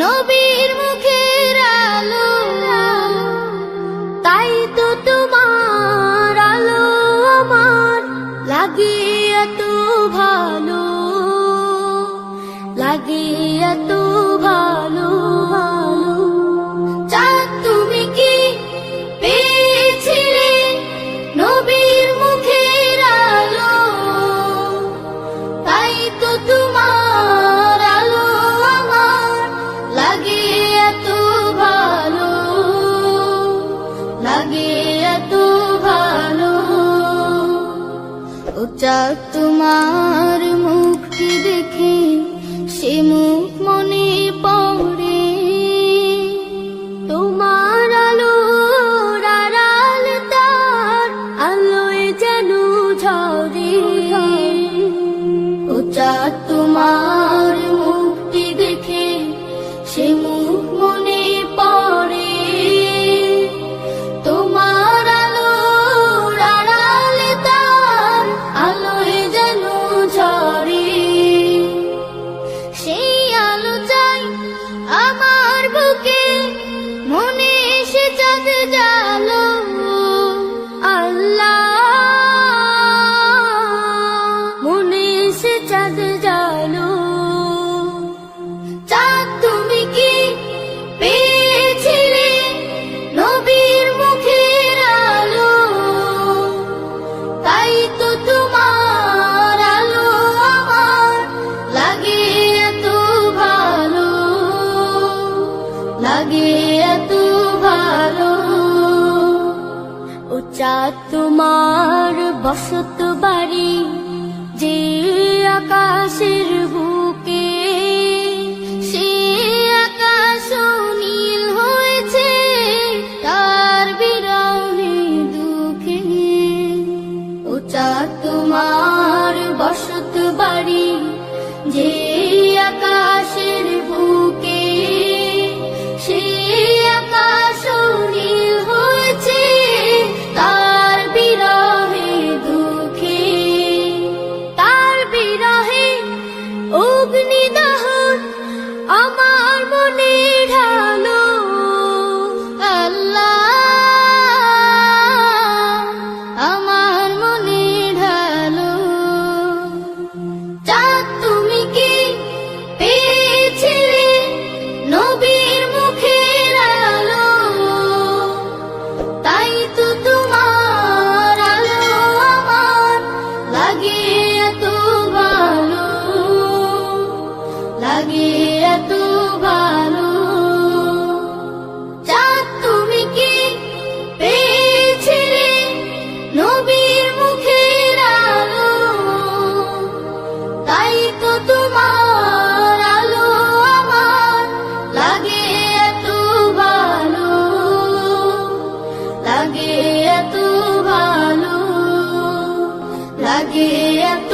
নবীর মুখের আলো, তাই তো তোমার আলো আমার লাগে এত ভালো, লাগে এত ভালো। চাঁদ তুমি কি পেয়েছিলে নবীর মুখের আলো, তাই তো তোমার আলো আমার লাগে এত ভালো, লাগে এত ভালো। ও চাঁদ তোমার মুখটি দেখে সে মুখ মনে পড়ে, তোমার আলোর আড়াল তার আলোয় যেন ঝরে। ও চাঁদ তোমার মুখটি দেখে সে মুখ মনে পড়ে, তোমার আলোর আড়াল তার আলোয় যেন ঝরে। সেই আলো চাই আমার বুকে, মনে সে চাঁদ জালো। আল্লাহ মনে সে চাঁদ জালো। চাঁদ তুমি কি পেয়েছিলে নবীর মুখের আলো, তাই তো তোমার আলো আমার লাগে এত ভালো, লাগে এত ভালো। ও চাঁদ তোমার বসত বাড়ি যে আকাশের বুকে, সে আকাশ নীল হয়েছে তার বিরহে দুঃখে। ও চাঁদ তোমার বসত বাড়ি যে আকাশের বুকে, সে আকাশ নীল হয়েছে তার বিরহে দুঃখে। তার বিরহে অগ্নিদহন আমার মনে ঢালো। আল্লাহ আমার মনে ঢালো। চাঁদ তুমি কি পেয়েছিলে নবীর মুখের আলো, তাই তো তোমার আলো আমার লাগে এত ভালো, লাগে এত ভালো। চাঁদ তুমি কি পেয়েছিলে নবীর মুখের আলো, তাই তো তোমার আলো আমার লাগে এত ভালো, লাগে এত ভালো, লাগে এত